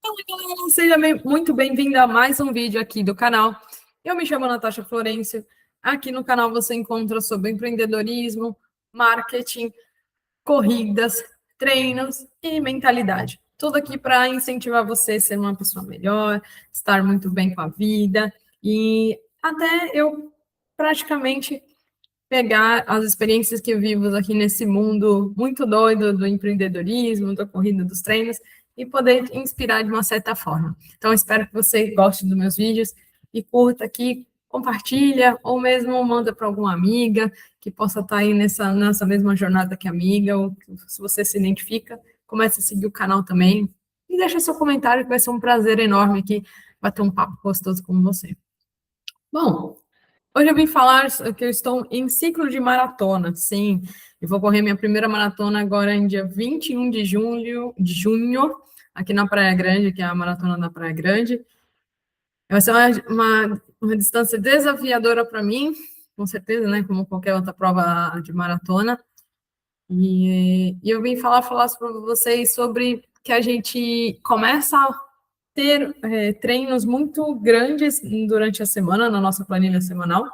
Fala, galera, seja muito bem-vinda a mais um vídeo aqui do canal. Eu me chamo Natasha Florencio. Aqui no canal você encontra sobre empreendedorismo, marketing, corridas, treinos e mentalidade. Tudo aqui para incentivar você a ser uma pessoa melhor, estar muito bem com a vida e até eu praticamente pegar as experiências que eu vivo aqui nesse mundo muito doido do empreendedorismo, da corrida, dos treinos, e poder inspirar de uma certa forma. Então, espero que você goste dos meus vídeos e curta aqui, compartilha, ou mesmo manda para alguma amiga que possa estar aí nessa mesma jornada que a amiga, ou se você se identifica, comece a seguir o canal também, e deixa seu comentário, que vai ser um prazer enorme aqui bater um papo gostoso com você. Bom, hoje eu vim falar que eu estou em ciclo de maratona, sim. Eu vou correr minha primeira maratona agora em dia 21 de junho, aqui na Praia Grande, que é a Maratona da Praia Grande. Vai ser uma distância desafiadora para mim, com certeza, né? Como qualquer outra prova de maratona. E eu vim falar para vocês sobre que a gente começa a ter treinos muito grandes durante a semana, na nossa planilha semanal,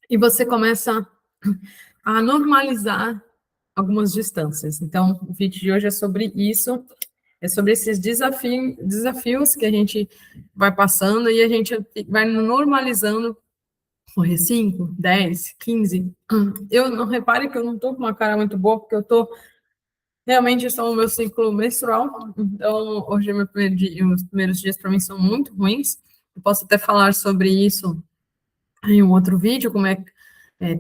e você começa a normalizar algumas distâncias. Então, o vídeo de hoje é sobre isso, é sobre esses desafios que a gente vai passando e a gente vai normalizando, correr 5, 10, 15. Eu não repare que eu não estou com uma cara muito boa, porque eu estou realmente estou no meu ciclo menstrual, então hoje é meu primeiro dia, os primeiros dias para mim são muito ruins. Eu posso até falar sobre isso em um outro vídeo, como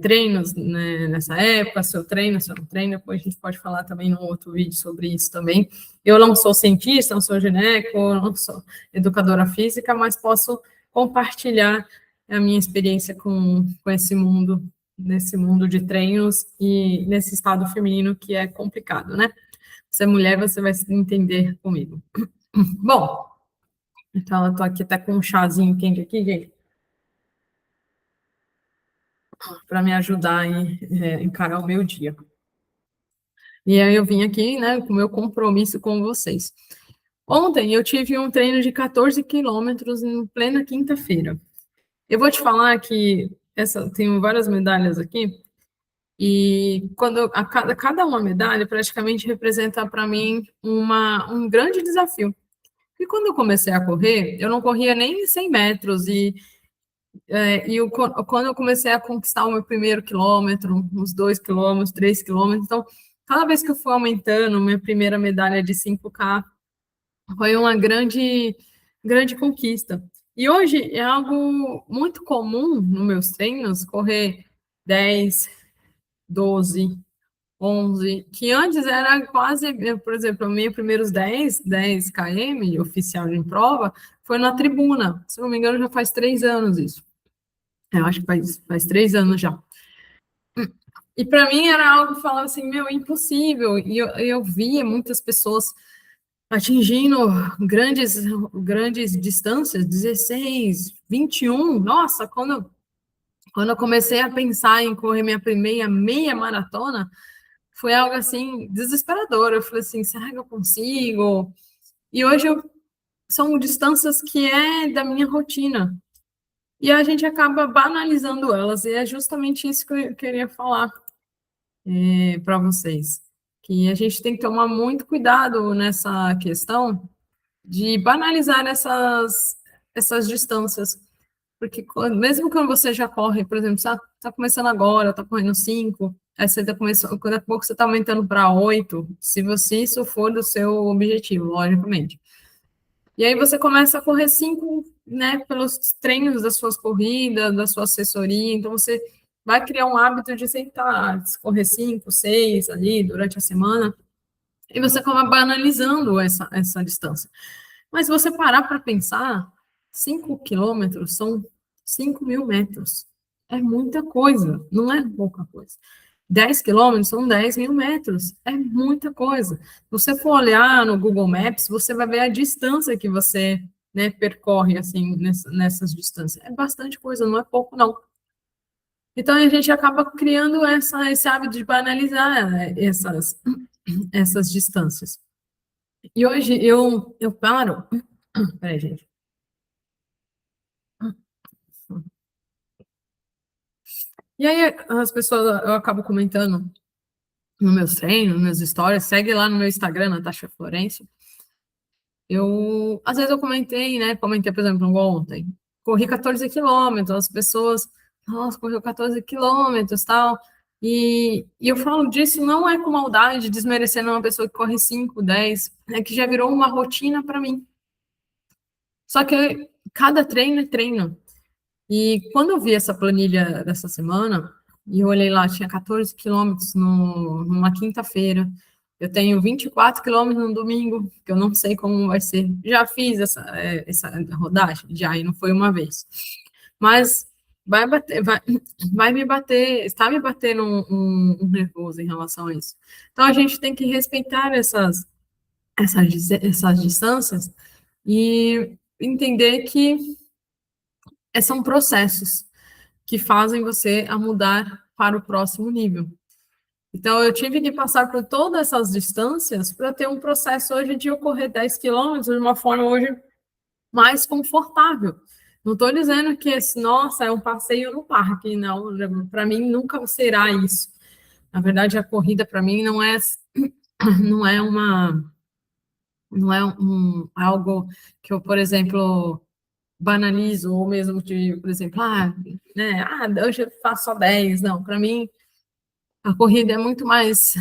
treinos, né, nessa época, se eu treino, se eu não treino, depois a gente pode falar também num outro vídeo sobre isso também. Eu não sou cientista, não sou gineco, não sou educadora física, mas posso compartilhar a minha experiência com esse mundo, nesse mundo de treinos e nesse estado feminino que é complicado, né? Se é mulher, você vai se entender comigo. Bom, então eu tô aqui até com um chazinho quente aqui, gente, para me ajudar a encarar o meu dia. E aí eu vim aqui, né, com o meu compromisso com vocês. Ontem eu tive um treino de 14 quilômetros em plena quinta-feira. Eu vou te falar que tenho várias medalhas aqui, e cada uma medalha praticamente representa para mim um grande desafio. E quando eu comecei a correr, eu não corria nem 100 metros, quando eu comecei a conquistar o meu primeiro quilômetro, uns 2 quilômetros, 3 quilômetros, então, cada vez que eu fui aumentando, minha primeira medalha de 5K foi uma grande, grande conquista. E hoje é algo muito comum nos meus treinos, correr 10, 12, 11, que antes era quase, por exemplo, meus primeiros 10 km oficial de prova, foi na tribuna. Se não me engano, já faz 3 anos isso. Eu acho que faz 3 anos já. E para mim era algo que falava assim, meu, é impossível. E eu via muitas pessoas atingindo grandes distâncias, 16, 21. Nossa, quando eu comecei a pensar em correr minha primeira meia maratona, foi algo assim desesperador. Eu falei assim, será que eu consigo? E hoje são distâncias que é da minha rotina. E a gente acaba banalizando elas, e é justamente isso que eu queria falar para vocês. Que a gente tem que tomar muito cuidado nessa questão de banalizar essas distâncias. Porque mesmo quando você já corre, por exemplo, você está começando agora, está correndo 5, aí você está começando, daqui a pouco você está aumentando para 8, se isso for do seu objetivo, logicamente. E aí você começa a correr 5, né, pelos treinos das suas corridas, da sua assessoria, então você vai criar um hábito de sentar, correr 5, 6 ali durante a semana, e você acaba banalizando essa distância. Mas se você parar para pensar, 5 quilômetros são 5.000 metros. É muita coisa, não é pouca coisa. 10 quilômetros são 10.000 metros. É muita coisa. Se você for olhar no Google Maps, você vai ver a distância que você, né, percorre assim, nessas distâncias. É bastante coisa, não é pouco, não. Então, a gente acaba criando esse hábito de banalizar essas distâncias. E hoje eu paro Peraí, gente. E aí, as pessoas, eu acabo comentando no meus treinos, nos meus stories, segue lá no meu Instagram, Natasha Florencio. Às vezes eu comentei, né? Comentei, por exemplo, ontem, corri 14 quilômetros, as pessoas, nossa, correu 14 quilômetros, tal. E eu falo disso não é com maldade, desmerecendo uma pessoa que corre 5, 10, é que já virou uma rotina para mim. Só que cada treino é treino. E quando eu vi essa planilha dessa semana, e eu olhei lá, tinha 14 quilômetros numa quinta-feira, eu tenho 24 quilômetros no domingo, que eu não sei como vai ser. Já fiz essa rodagem, já, e não foi uma vez. Mas vai me bater, está me batendo um nervoso em relação a isso. Então a gente tem que respeitar essas distâncias e entender que são processos que fazem você a mudar para o próximo nível. Então, eu tive que passar por todas essas distâncias para ter um processo hoje de eu correr 10 quilômetros de uma forma hoje mais confortável. Não estou dizendo que nossa, é um passeio no parque, não. Para mim, nunca será isso. Na verdade, a corrida, para mim, não é uma, não é algo que eu, por exemplo, banalizo, ou mesmo de, por exemplo, hoje eu faço só 10. Não, para mim, a corrida é muito mais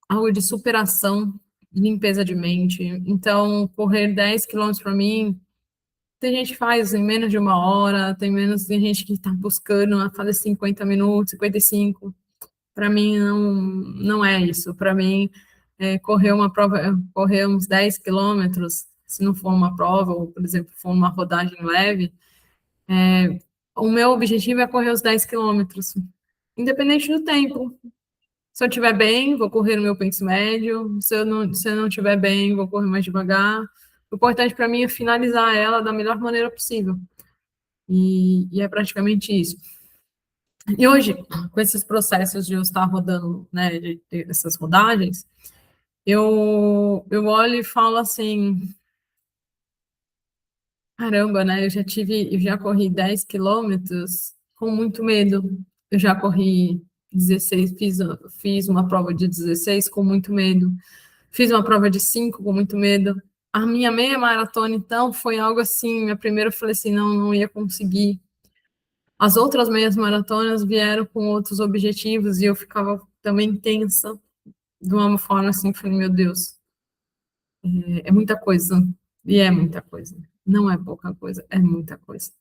algo de superação, limpeza de mente. Então, correr 10 quilômetros para mim, tem gente que faz em menos de uma hora, tem gente que está buscando a fazer 50 minutos, 55. Para mim, não é isso. Para mim, correr uns 10 quilômetros, se não for uma prova, ou, por exemplo, for uma rodagem leve, o meu objetivo é correr os 10 quilômetros, independente do tempo. Se eu estiver bem, vou correr no meu pace médio. Se eu não estiver bem, vou correr mais devagar. O importante para mim é finalizar ela da melhor maneira possível. E é praticamente isso. E hoje, com esses processos de eu estar rodando, né, de ter essas rodagens, eu olho e falo assim, caramba, né? Eu já corri 10 quilômetros com muito medo. Eu já corri 16, fiz uma prova de 16 com muito medo. Fiz uma prova de 5 com muito medo. A minha meia maratona, então, foi algo assim. A primeira eu falei assim, não ia conseguir. As outras meias maratonas vieram com outros objetivos e eu ficava também tensa, de uma forma assim, falei, meu Deus, é muita coisa. E é muita coisa. Não é pouca coisa, é muita coisa.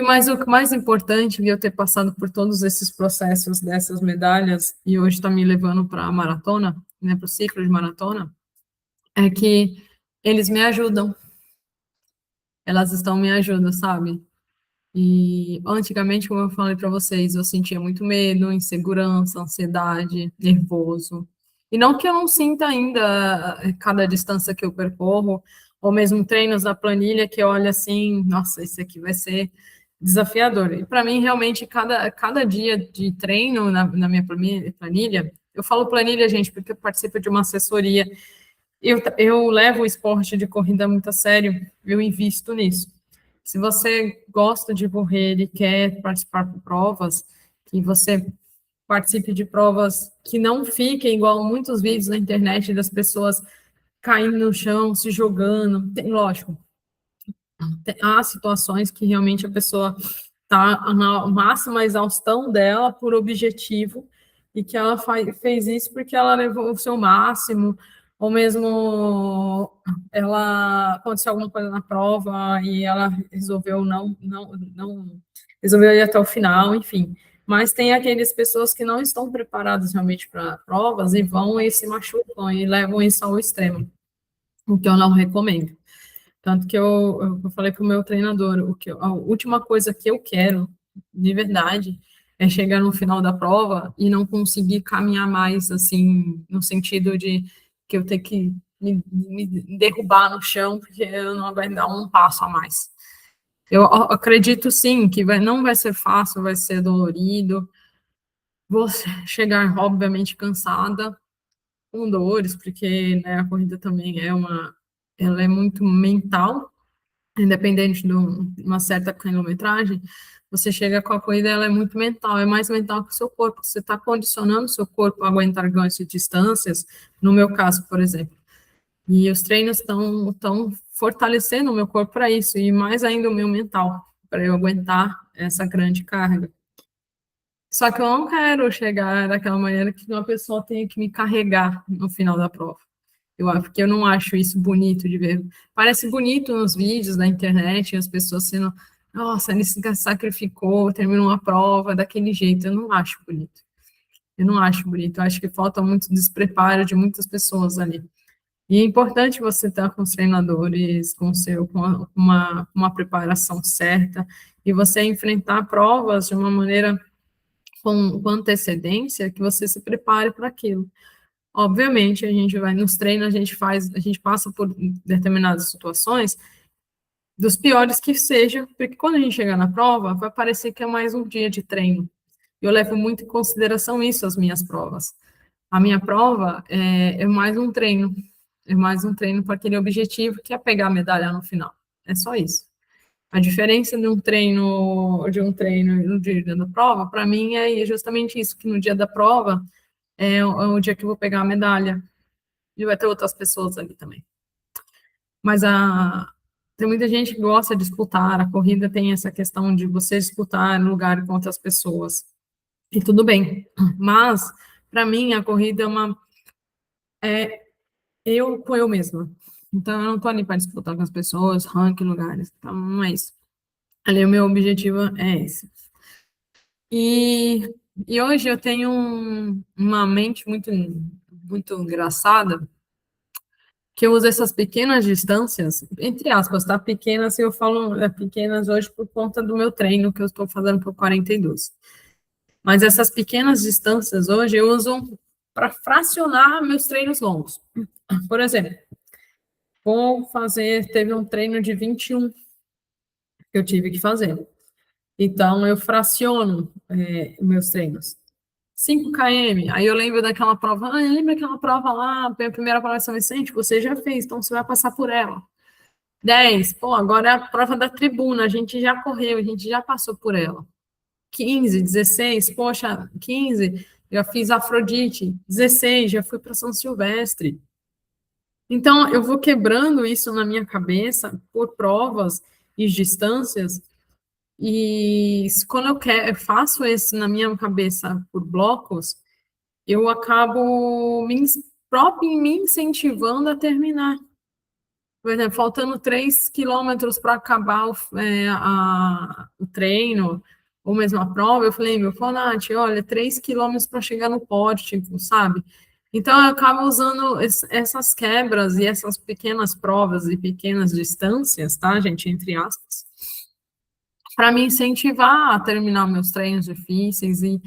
Mas o mais importante de eu ter passado por todos esses processos dessas medalhas e hoje está me levando para a maratona, né, para o ciclo de maratona, é que eles me ajudam. Elas estão me ajudando, sabe? E antigamente, como eu falei para vocês, eu sentia muito medo, insegurança, ansiedade, nervoso. E não que eu não sinta ainda cada distância que eu percorro, ou mesmo treinos na planilha que eu olho assim, nossa, isso aqui vai ser desafiador. E para mim, realmente, cada dia de treino na minha planilha, eu falo planilha, gente, porque eu participo de uma assessoria, eu levo o esporte de corrida muito a sério, eu invisto nisso. Se você gosta de correr e quer participar de provas, que você participe de provas que não fiquem igual muitos vídeos na internet das pessoas caindo no chão, se jogando. Lógico, há situações que realmente a pessoa está na máxima exaustão dela por objetivo e que ela fez isso porque ela levou o seu máximo, ou mesmo ela aconteceu alguma coisa na prova e ela resolveu não resolveu ir até o final, enfim. Mas tem aquelas pessoas que não estão preparadas realmente para provas e vão e se machucam e levam isso ao extremo, o que eu não recomendo. Tanto que eu falei para o meu treinador, a última coisa que eu quero, de verdade, é chegar no final da prova e não conseguir caminhar mais, assim, no sentido de que eu ter que me derrubar no chão, porque eu não vai dar um passo a mais. Eu acredito, sim, que não vai ser fácil, vai ser dolorido, vou chegar, obviamente, cansada, com dores, porque, né, a corrida também é ela é muito mental, independente de uma certa quilometragem, você chega com a corrida, ela é muito mental, é mais mental que o seu corpo. Você está condicionando o seu corpo a aguentar grandes distâncias, no meu caso, por exemplo. E os treinos estão fortalecendo o meu corpo para isso, e mais ainda o meu mental, para eu aguentar essa grande carga. Só que eu não quero chegar daquela maneira que uma pessoa tenha que me carregar no final da prova. Porque eu não acho isso bonito de ver. Parece bonito nos vídeos da internet, as pessoas sendo, nossa, ele se sacrificou, terminou uma prova daquele jeito. Eu não acho bonito. Eu não acho bonito. Eu acho que falta muito despreparo de muitas pessoas ali. E é importante você estar com os treinadores, com uma preparação certa, e você enfrentar provas de uma maneira com antecedência, que você se prepare para aquilo. Obviamente, a gente vai nos treinos, a gente passa por determinadas situações, dos piores que seja, porque quando a gente chegar na prova, vai parecer que é mais um dia de treino. Eu levo muito em consideração isso, as minhas provas. A minha prova é mais um treino, é mais um treino para aquele objetivo que é pegar a medalha no final. É só isso. A diferença de um treino no dia da prova, para mim, é justamente isso, que no dia da prova é o dia que eu vou pegar a medalha. E vai ter outras pessoas ali também. Mas tem muita gente que gosta de disputar, a corrida tem essa questão de você disputar lugar com outras pessoas. E tudo bem. Mas, para mim, a corrida é eu com eu mesma. Então, eu não tô ali para disputar com as pessoas, ranking, lugares. Então, não é isso. Ali, o meu objetivo é esse. E, e hoje eu tenho uma mente muito, muito engraçada, que eu uso essas pequenas distâncias, entre aspas, tá? Pequenas, eu falo pequenas hoje por conta do meu treino que eu estou fazendo por 42. Mas essas pequenas distâncias hoje eu uso para fracionar meus treinos longos. Por exemplo, teve um treino de 21 que eu tive que fazer. Então, eu fraciono meus treinos. 5 km, aí eu lembro daquela prova, lembra aquela prova lá, a primeira prova de São Vicente, você já fez, então você vai passar por ela. 10, pô, agora é a prova da tribuna, a gente já correu, a gente já passou por ela. 15, 16, poxa, 15, já fiz Afrodite. 16, já fui para São Silvestre. Então, eu vou quebrando isso na minha cabeça por provas e distâncias, e quando eu faço isso na minha cabeça por blocos, eu acabo próprio me incentivando a terminar. Por exemplo, faltando 3 quilômetros para acabar o treino, ou mesmo a prova, eu falei, Nath, olha, 3 quilômetros para chegar no pódio, tipo, sabe? Então, eu acabo usando essas quebras e essas pequenas provas e pequenas distâncias, tá, gente, entre aspas, para me incentivar a terminar meus treinos difíceis e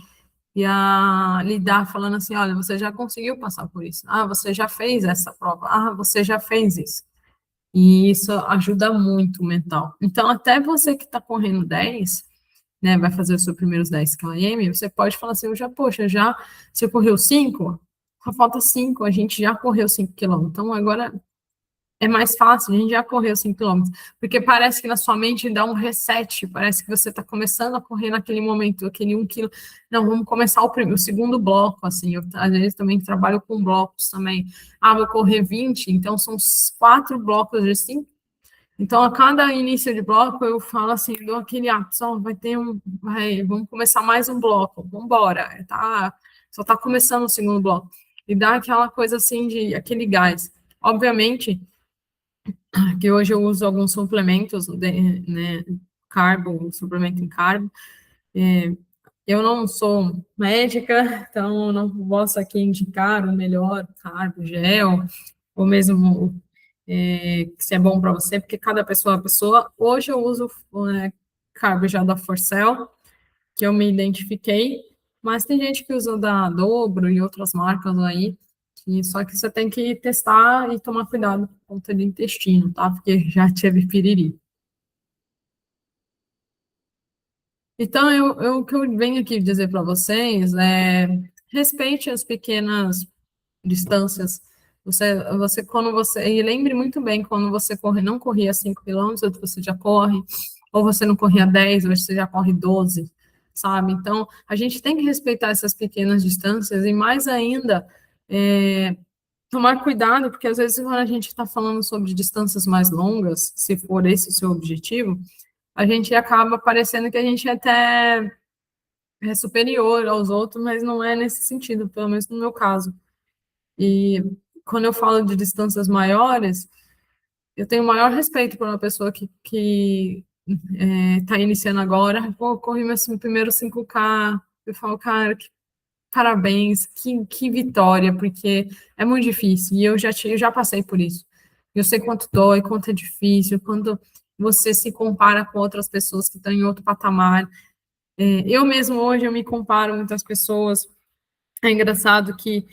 a lidar falando assim, olha, você já conseguiu passar por isso. Ah, você já fez essa prova. Ah, você já fez isso. E isso ajuda muito o mental. Então, até você que está correndo 10, né, vai fazer os seus primeiros 10 km, você pode falar assim, poxa, você correu 5, só falta 5, a gente já correu 5 quilômetros. Então, agora é mais fácil, a gente já correu 5 quilômetros, porque parece que na sua mente dá um reset, parece que você está começando a correr naquele momento, aquele 1 quilo. Não, vamos começar o segundo bloco, assim, eu às vezes também trabalho com blocos também. Ah, vou correr 20, então são 4 blocos de 5. Então, a cada início de bloco, eu falo assim, dou aquele só vamos começar mais um bloco, vamos embora, só está começando o segundo bloco. E dá aquela coisa assim, aquele gás. Obviamente, que hoje eu uso alguns suplementos, né, suplemento em carbo. Eu não sou médica, então eu não posso aqui indicar o melhor carbo, gel, ou mesmo se é bom para você, porque cada pessoa é uma pessoa. Hoje eu uso carbo já da Forcell, que eu me identifiquei, mas tem gente que usa da Dobro e outras marcas aí, só que você tem que testar e tomar cuidado com conta do intestino, tá? Porque já tive piriri. Então, o que eu venho aqui dizer para vocês é respeite as pequenas distâncias, E lembre muito bem, quando você não corria 5 quilômetros, você já corre, ou você não corria 10, hoje você já corre 12, sabe? Então, a gente tem que respeitar essas pequenas distâncias, e mais ainda, tomar cuidado, porque às vezes quando a gente está falando sobre distâncias mais longas, se for esse o seu objetivo, a gente acaba parecendo que a gente até é superior aos outros, mas não é nesse sentido, pelo menos no meu caso. E quando eu falo de distâncias maiores, eu tenho o maior respeito por uma pessoa que está iniciando agora. Pô, corri meus primeiros 5K, eu falo, cara, parabéns, que vitória, porque é muito difícil, e eu já passei por isso. Eu sei quanto dói, quanto é difícil, quando você se compara com outras pessoas que estão em outro patamar. Eu mesmo hoje, eu me comparo com muitas pessoas. É engraçado que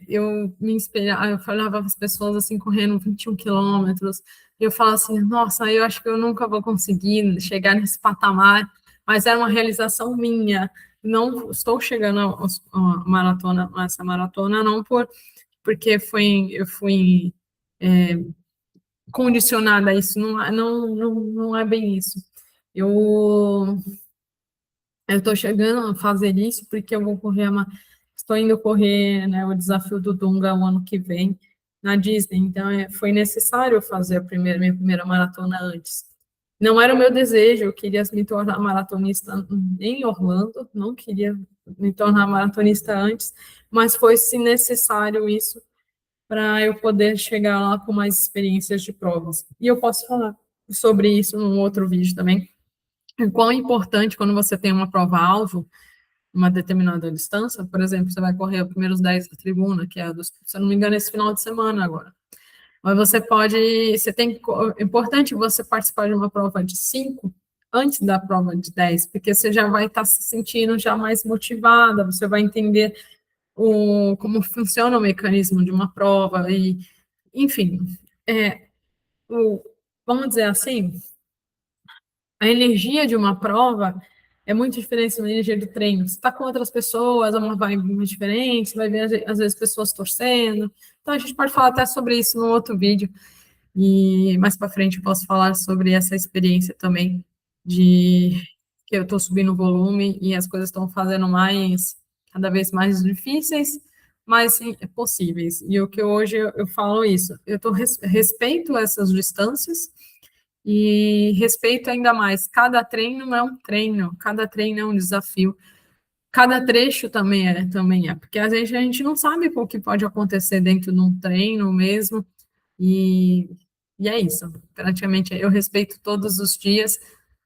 eu me inspirava, eu falava para as pessoas assim, correndo 21 quilômetros, e eu falava assim, nossa, eu acho que eu nunca vou conseguir chegar nesse patamar, mas era uma realização minha. Não estou chegando a maratona, essa maratona, não porque eu fui condicionada a isso, não é bem isso. Eu eu estou chegando a fazer isso porque eu vou correr estou indo correr, né, o desafio do Dunga o ano que vem na Disney. Então, foi necessário fazer minha primeira maratona antes. Não era o meu desejo, eu queria me tornar maratonista em Orlando, não queria me tornar maratonista antes, mas foi-se necessário isso para eu poder chegar lá com mais experiências de provas. E eu posso falar sobre isso num outro vídeo também. O quão importante quando você tem uma prova-alvo, uma determinada distância, por exemplo, você vai correr os primeiros 10 da tribuna, que é, se eu não me engano, esse final de semana agora. Mas é importante você participar de uma prova de 5 antes da prova de 10, porque você já vai estar se sentindo já mais motivada, você vai entender como funciona o mecanismo de uma prova, e, enfim, vamos dizer assim, a energia de uma prova é muito diferente da energia do treino. Você está com outras pessoas, é uma vibe muito diferente, você vai ver, às vezes, pessoas torcendo. Então, a gente pode falar até sobre isso no outro vídeo. E mais para frente eu posso falar sobre essa experiência também, de que eu estou subindo o volume e as coisas estão fazendo cada vez mais difíceis, mas sim, possíveis. E o que hoje eu falo isso, respeito essas distâncias, e respeito ainda mais, cada treino é um treino, cada treino é um desafio, cada trecho também é, porque às vezes a gente não sabe o que pode acontecer dentro de um treino mesmo, e, e é isso. Praticamente eu respeito todos os dias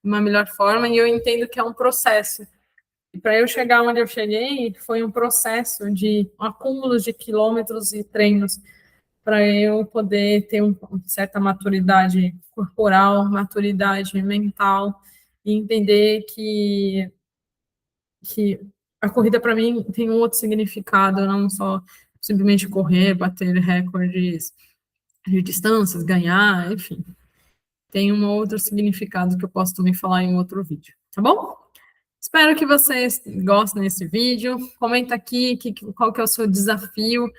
de uma melhor forma, e eu entendo que é um processo. E para eu chegar onde eu cheguei, foi um processo de um acúmulo de quilômetros e treinos, para eu poder ter uma certa maturidade corporal, maturidade mental, e entender que a corrida para mim tem um outro significado, não só simplesmente correr, bater recordes de distâncias, ganhar, enfim. Tem um outro significado que eu posso também falar em outro vídeo, tá bom? Espero que vocês gostem desse vídeo. Comenta aqui qual que é o seu desafio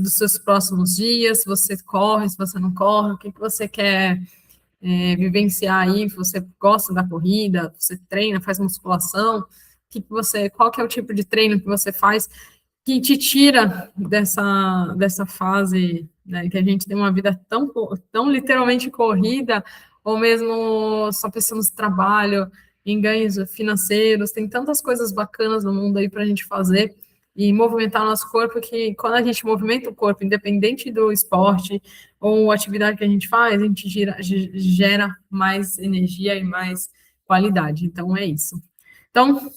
dos seus próximos dias, se você corre, se você não corre, o que você quer vivenciar aí, se você gosta da corrida, você treina, faz musculação, qual que é o tipo de treino que você faz que te tira dessa fase, né, que a gente tem uma vida tão literalmente corrida, ou mesmo só pensamos em trabalho, em ganhos financeiros, tem tantas coisas bacanas no mundo aí para a gente fazer e movimentar nosso corpo, que quando a gente movimenta o corpo, independente do esporte ou atividade que a gente faz, a gente gera mais energia e mais qualidade. Então, é isso. Então,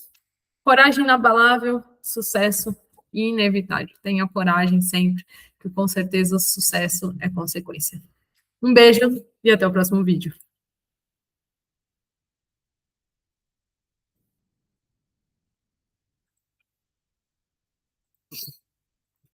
coragem inabalável, sucesso inevitável. Tenha coragem sempre, que com certeza o sucesso é consequência. Um beijo e até o próximo vídeo.